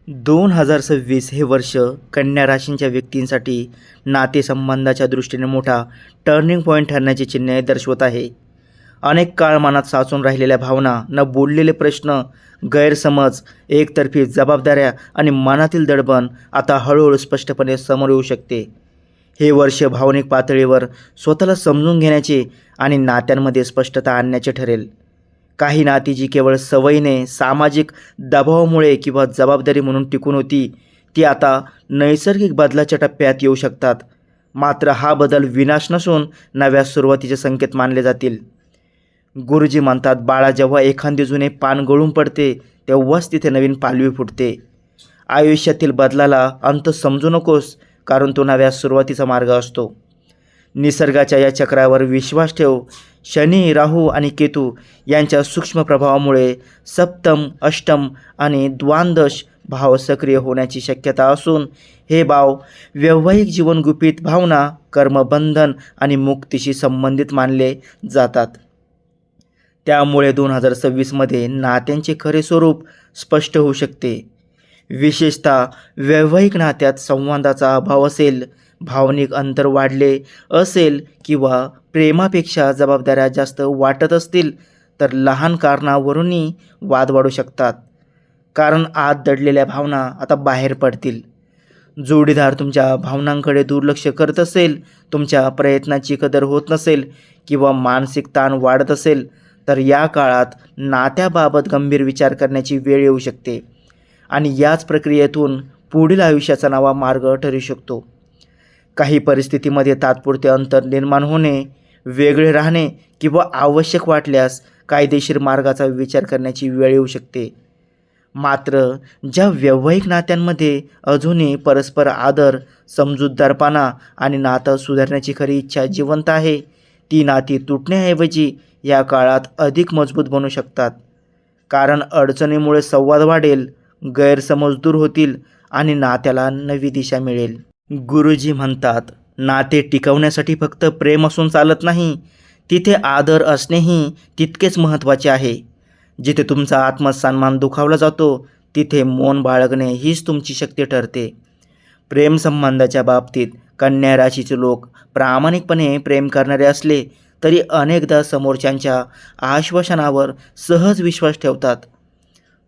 2026 हे वर्ष कन्या राशींच्या व्यक्तींसाठी नातेसंबंधाच्या दृष्टीने मोठा टर्निंग पॉईंट ठरण्याचे चिन्ह दर्शवत आहे. अनेक काळ मनात साचून राहिलेल्या भावना, न बोललेले प्रश्न, गैरसमज, एकतर्फी जबाबदाऱ्या आणि मनातील दडपण आता हळूहळू स्पष्टपणे समोर येऊ शकते. हे वर्ष भावनिक पातळीवर स्वतःला समजून घेण्याचे आणि नात्यांमध्ये स्पष्टता आणण्याचे ठरेल. काही नाती जी केवळ सवयीने, सामाजिक दबावामुळे किंवा जबाबदारी म्हणून टिकून होती, ती आता नैसर्गिक बदलाच्या टप्प्यात येऊ शकतात. मात्र हा बदल विनाश नसून नव्या सुरुवातीचे संकेत मानले जातील. गुरुजी म्हणतात, बाळा, जेव्हा एखादे जुने पान गळून पडते तेव्हाच तिथे नवीन पालवी फुटते. आयुष्यातील बदलाला अंत समजू नकोस, कारण तो नव्या सुरुवातीचा मार्ग असतो. निसर्गाच्या या चक्रावर विश्वास ठेव. शनी, राहू आणि केतू यांच्या सूक्ष्म प्रभावामुळे सप्तम, अष्टम आणि द्वादश भाव सक्रिय होण्याची शक्यता असून हे भाव वैवाहिक जीवन, गुपित भावना, कर्मबंधन आणि मुक्तीशी संबंधित मानले जातात. त्यामुळे 2026मध्ये नात्यांचे खरे स्वरूप स्पष्ट होऊ शकते. विशेषतः वैवाहिक नात्यात संवादाचा अभाव असेल, भावनिक अंतर वाढले असेल किंवा प्रेमापेक्षा जबाबदाऱ्या जास्त वाटत असतील, तर लहान कारणावरूनही वाद वाढू शकतात. कारण आत दडलेल्या भावना आता बाहेर पडतील. जोडीदार तुमच्या भावनांकडे दुर्लक्ष करत असेल, तुमच्या प्रयत्नाची कदर होत नसेल किंवा मानसिक ताण वाढत असेल, तर या काळात नात्याबाबत गंभीर विचार करण्याची वेळ येऊ शकते आणि याच प्रक्रियेतून पुढील आयुष्याचा नवा मार्ग ठरू शकतो. काही परिस्थितीमध्ये तात्पुरते अंतर निर्माण होणे, वेगळे राहणे किंवा आवश्यक वाटल्यास कायदेशीर मार्गाचा विचार करण्याची वेळ येऊ शकते. मात्र ज्या वैवाहिक नात्यांमध्ये अजूनही परस्पर आदर, समजूतदारपणा आणि नातं सुधारण्याची खरी इच्छा जिवंत आहे, ती नाती तुटण्याऐवजी या काळात अधिक मजबूत बनू शकतात. कारण अडचणीमुळे संवाद वाढेल, गैरसमज दूर होतील आणि नात्याला नवी दिशा मिळेल. गुरुजी म्हणतात, नाते टिकवण्यासाठी फक्त प्रेम असून चालत नाही, तिथे आदर असणेही तितकेच महत्त्वाचे आहे. जिथे तुमचा आत्मसन्मान दुखावला जातो, तिथे मौन बाळगणे हीच तुमची शक्ती ठरते. प्रेमसंबंधाच्या बाबतीत कन्या राशीचे लोक प्रामाणिकपणे प्रेम करणारे असले तरी अनेकदा समोरच्यांच्या आश्वासनावर सहज विश्वास ठेवतात.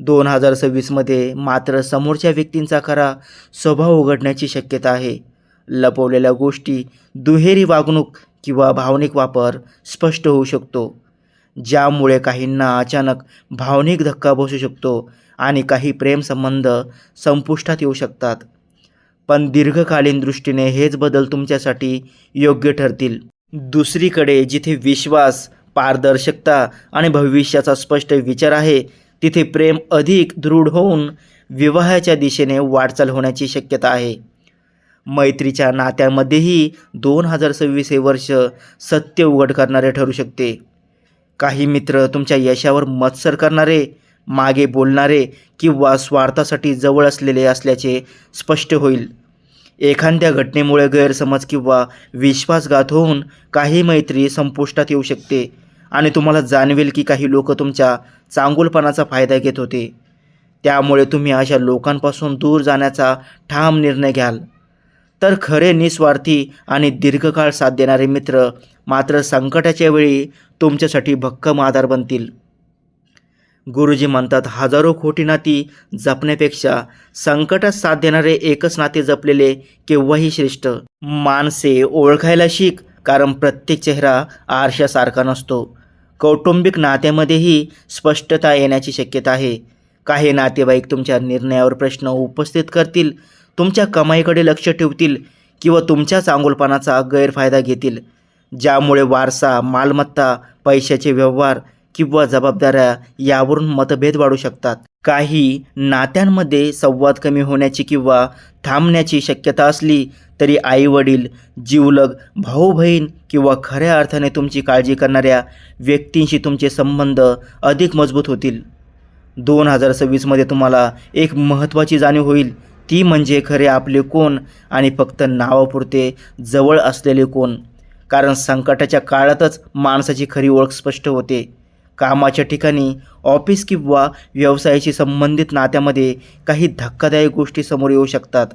2026मध्ये मात्र समोरच्या व्यक्तींचा खरा स्वभाव उघडण्याची शक्यता आहे. लपवलेल्या गोष्टी, दुहेरी वागणूक किंवा भावनिक वापर स्पष्ट होऊ शकतो, ज्यामुळे काहींना अचानक भावनिक धक्का बसू शकतो आणि काही प्रेमसंबंध संपुष्टात येऊ शकतात. पण दीर्घकालीन दृष्टीने हेच बदल तुमच्यासाठी योग्य ठरतील. दुसरीकडे जिथे विश्वास, पारदर्शकता आणि भविष्याचा स्पष्ट विचार आहे, तिथे प्रेम अधिक दृढ होऊन विवाहाच्या दिशेने वाटचाल होण्याची शक्यता आहे. मैत्रीच्या नात्यामध्येही 2026 हे वर्ष सत्य उघड करणारे ठरू शकते. काही मित्र तुमच्या यशावर मत्सर करणारे, मागे बोलणारे किंवा स्वार्थासाठी जवळ असलेले असल्याचे स्पष्ट होईल. एखाद्या घटनेमुळे गैरसमज किंवा विश्वासघात होऊन काही मैत्री संपुष्टात येऊ शकते आणि तुम्हाला जाणवेल की काही लोक तुमच्या चांगुलपणाचा फायदा घेत होते. त्यामुळे तुम्ही अशा लोकांपासून दूर जाण्याचा ठाम निर्णय घ्याल. तर खरे, निस्वार्थी आणि दीर्घकाळ साथ देणारे मित्र मात्र संकटाच्या वेळी तुमच्यासाठी भक्कम आधार बनतील. गुरुजी म्हणतात, हजारो खोटी नाती जपण्यापेक्षा संकटात साथ देणारे एकच नाते जपलेले केव्हाही श्रेष्ठ. माणसे ओळखायला शिक, कारण प्रत्येक चेहरा आरशासारखा नसतो. कौटुंबिक नात्यामध्येही स्पष्टता येण्याची शक्यता आहे. काही नातेवाईक तुमच्या निर्णयावर प्रश्न उपस्थित करतील, तुमच्या कमाईकडे लक्ष ठेवतील किंवा तुमच्या चांगुलपणाचा गैरफायदा घेतील, ज्यामुळे वारसा, मालमत्ता, पैशाचे व्यवहार किंवा जबाबदाऱ्या यावरून मतभेद वाढू शकतात. काही नात्यांमध्ये संवाद कमी होण्याची किंवा थांबण्याची शक्यता असली तरी आई-वडील, जिवलग भाऊ-बहीण किंवा खऱ्या अर्थाने तुमची काळजी करणाऱ्या व्यक्तींशी तुमचे संबंध अधिक मजबूत होतील. 2026मध्ये तुम्हाला एक महत्त्वाची जाणीव होईल, ती म्हणजे खरे आपले कोण आणि फक्त नावापुरते जवळ असलेले कोण. कारण संकटाच्या काळातच माणसाची खरी ओळख स्पष्ट होते. कामाच्या ठिकाणी, ऑफिस किंवा व्यवसायाशी संबंधित नात्यामध्ये काही धक्कादायक गोष्टी समोर येऊ शकतात.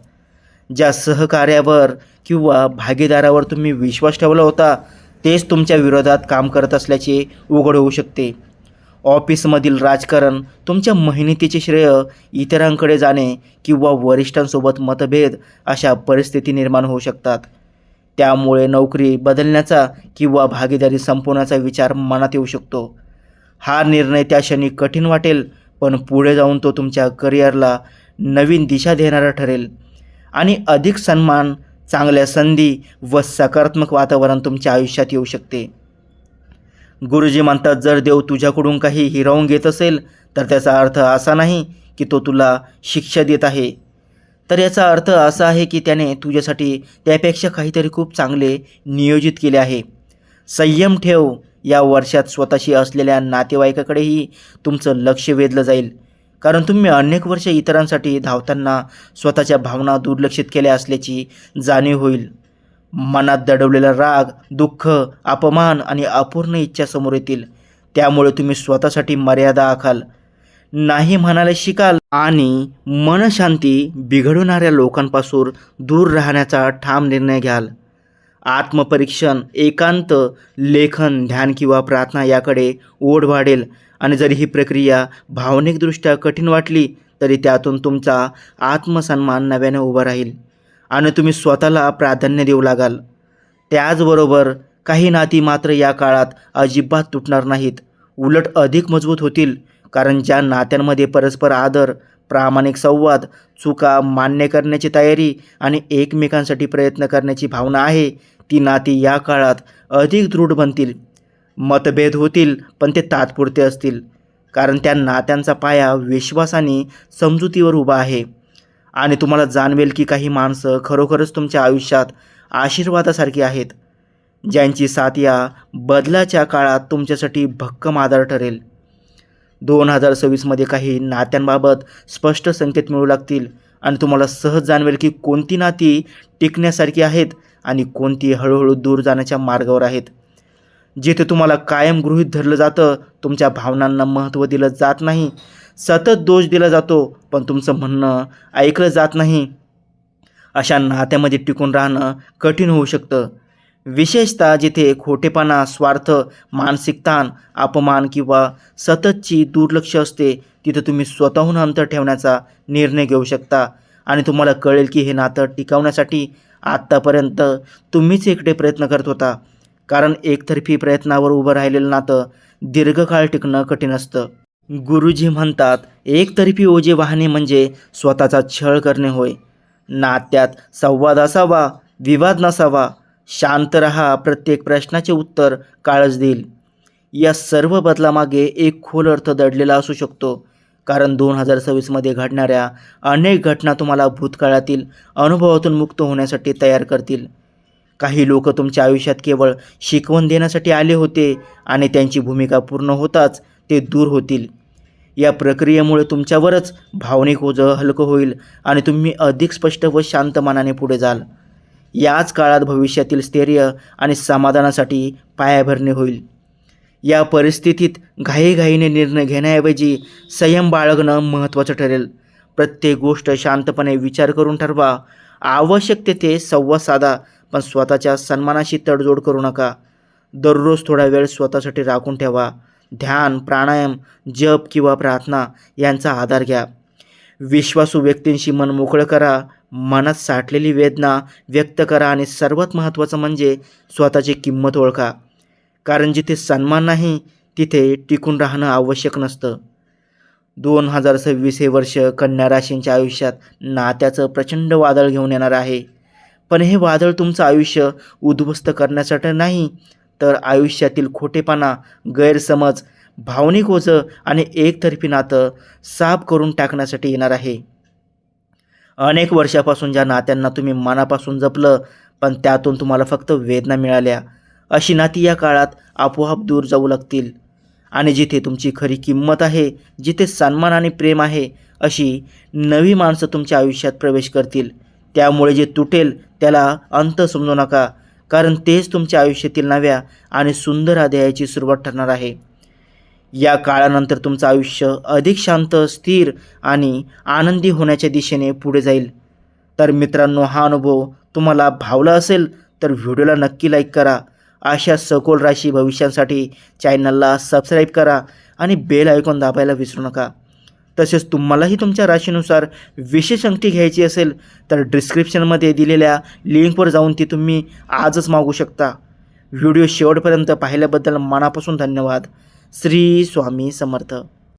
ज्या सहकार्यावर किंवा भागीदारावर तुम्ही विश्वास ठेवला होता तेच तुमच्या विरोधात काम करत असल्याचे उघड होऊ शकते. ऑफिसमधील राजकारण, तुमच्या मेहनतीचे श्रेय इतरांकडे जाणे किंवा वरिष्ठांसोबत मतभेद अशा परिस्थिती निर्माण होऊ शकतात. त्यामुळे नोकरी बदलण्याचा किंवा भागीदारी संपवण्याचा विचार मनात येऊ शकतो. हा निर्णय त्या क्षणी कठीण वाटेल, पण पुढे जाऊन तो तुमच्या करिअरला नवीन दिशा देणारा ठरेल आणि अधिक सन्मान, चांगल्या संधी व सकारात्मक वातावरण तुमच्या आयुष्यात येऊ शकते. गुरुजी म्हणतात, जर देव तुझ्याकडून काही हिरावून घेत असेल तर त्याचा अर्थ असा नाही की तो तुला शिक्षा देत आहे, तर याचा अर्थ असा आहे की त्याने तुझ्यासाठी त्यापेक्षा काहीतरी खूप चांगले नियोजित केले आहे. संयम ठेव. या वर्षात स्वतःशी असलेल्या नातेवाईकाकडेही तुमचं लक्ष वेधलं जाईल, कारण तुम्ही अनेक वर्ष इतरांसाठी धावताना स्वतःच्या भावना दुर्लक्षित केल्या असल्याची जाणीव होईल. मनात दडवलेला राग, दुःख, अपमान आणि अपूर्ण इच्छा समोर येतील. त्यामुळे तुम्ही स्वतःसाठी मर्यादा आखाल, नाही म्हणायला शिकाल आणि मनशांती बिघडवणाऱ्या लोकांपासून दूर राहण्याचा ठाम निर्णय घ्याल. आत्मपरीक्षण, एकांत, लेखन, ध्यान किंवा प्रार्थना याकडे ओढ वाढेल आणि जरी ही प्रक्रिया भावनिकदृष्ट्या कठीण वाटली तरी त्यातून तुमचा आत्मसन्मान नव्याने उभा राहील आणि तुम्ही स्वतःला प्राधान्य देऊ लागाल. त्याचबरोबर काही नाती मात्र या काळात अजिबात तुटणार नाहीत, उलट अधिक मजबूत होतील, कारण ज्या नात्यांमध्ये परस्पर आदर, प्रामाणिक संवाद, चुका मान्य करण्याची तयारी आणि एकमेकांसाठी प्रयत्न करण्याची भावना आहे ती नाती या काळात अधिक दृढ बनतील. मतभेद होतील पण ते तात्पुरते असतील, कारण त्या नात्यांचा पाया विश्वास आणि समजुतीवर उभा आहे आणि तुम्हाला जाणवेल की काही माणसं खरोखरच तुमच्या आयुष्यात आशीर्वादासारखी आहेत, ज्यांची साथ या बदलाच्या काळात तुमच्यासाठी भक्कम आधार ठरेल. 2026मध्ये काही नात्यांबाबत स्पष्ट संकेत मिळू लागतील आणि तुम्हाला सहज जाणवेल की कोणती नाती टिकण्यासारखी आहेत आणि कोणती हळूहळू दूर जाण्याच्या मार्गावर आहेत. जिथे तुम्हाला कायम गृहीत धरलं जातं, तुमच्या भावनांना महत्त्व दिलं जात नाही, सतत दोष दिला जातो पण तुमचं म्हणणं ऐकलं जात नाही, अशा नात्यामध्ये टिकून राहणं कठीण होऊ शकतं. विशेषतः जिथे खोटेपणा, स्वार्थ, मानसिक ताण, अपमान किंवा सततची दुर्लक्ष असते, तिथे तुम्ही स्वतःहून अंतर ठेवण्याचा निर्णय घेऊ शकता आणि तुम्हाला कळेल की हे नातं टिकवण्यासाठी आत्तापर्यंत तुम्हीच एकटे प्रयत्न करत होता, कारण एकतर्फी प्रयत्नावर उभं राहिलेलं नातं दीर्घकाळ टिकणं कठीण असतं. गुरुजी म्हणतात, एकतर्फी ओझे वाहणे म्हणजे स्वतःचा छळ करणे होय. नात्यात संवाद असावा, विवाद नसावा, शांत रहा, प्रत्येक प्रश्नाचे उत्तर काळच देईल. या सर्व बदलामागे एक खोल अर्थ दडलेला असू शकतो, कारण 2026मध्ये घडणाऱ्या अनेक घटना तुम्हाला भूतकाळातील अनुभवातून मुक्त होण्यासाठी तयार करतील. काही लोक तुमच्या आयुष्यात केवळ शिकवण देण्यासाठी आले होते आणि त्यांची भूमिका पूर्ण होताच ते दूर होतील. या प्रक्रियेमुळे तुमच्यावरच भावनिक ओझं हलकं होईल आणि तुम्ही अधिक स्पष्ट व शांत मनाने पुढे जाल. याच काळात भविष्यातील स्थैर्य आणि समाधानासाठी पायाभरणी होईल. या परिस्थितीत घाईघाईने निर्णय घेण्याऐवजी संयम बाळगणं महत्त्वाचं ठरेल. प्रत्येक गोष्ट शांतपणे विचार करून ठरवा. आवश्यक तेथे संवाद साधा, पण स्वतःच्या सन्मानाशी तडजोड करू नका. दररोज थोडा वेळ स्वतःसाठी राखून ठेवा. ध्यान, प्राणायाम, जप किंवा प्रार्थना यांचा आधार घ्या. विश्वासू व्यक्तींशी मन मोकळं करा. मनात साठलेली वेदना व्यक्त करा आणि सर्वात महत्त्वाचं म्हणजे स्वतःची किंमत ओळखा, कारण जिथे सन्मान नाही तिथे टिकून राहणं आवश्यक नसतं. 2026 हे वर्ष कन्या राशींच्या आयुष्यात नात्याचं प्रचंड वादळ घेऊन येणार आहे. पण हे वादळ तुमचं आयुष्य उद्ध्वस्त करण्यासाठी नाही, तर आयुष्यातील खोटेपणा, गैरसमज, भावनिक ओझं आणि एकतर्फी नातं साफ करून टाकण्यासाठी येणार आहे. अनेक वर्षापासून ज्या नात्यांना तुम्ही मनापासून जपलं पण त्यातून तुम्हाला फक्त वेदना मिळाल्या, अशी नाती या काळात आपोआप दूर जाऊ लागतील. आणि जिथे तुमची खरी किंमत आहे, जिथे सन्मान आणि प्रेम आहे, अशी नवी माणसं तुमच्या आयुष्यात प्रवेश करतील. त्यामुळे जे तुटेल त्याला अंत समजू नका, कारण तेच तुमच्या आयुष्यातील नव्या आणि सुंदर अध्यायाची सुरुवात ठरणार आहे. या काळानंतर तुमचं आयुष्य अधिक शांत, स्थिर आणि आनंदी होण्याच्या दिशेने पुढे जाईल. तर मित्रांनो, हा अनुभव तुम्हाला भावला असेल तर व्हिडिओला नक्की लाईक करा. अशा सखोल राशी भविष्यासाठी चॅनलला सबस्क्राईब करा आणि बेल आयकॉन दाबायला विसरू नका. तसेच तुम्हालाही तुमच्या राशीनुसार विशेष अंगठी घ्यायची असेल तर डिस्क्रिप्शनमध्ये दिलेल्या लिंकवर जाऊन ती तुम्ही आजच मागवू शकता. व्हिडिओ शेवटपर्यंत पाहिल्याबद्दल मनापासून धन्यवाद. श्री स्वामी समर्थ.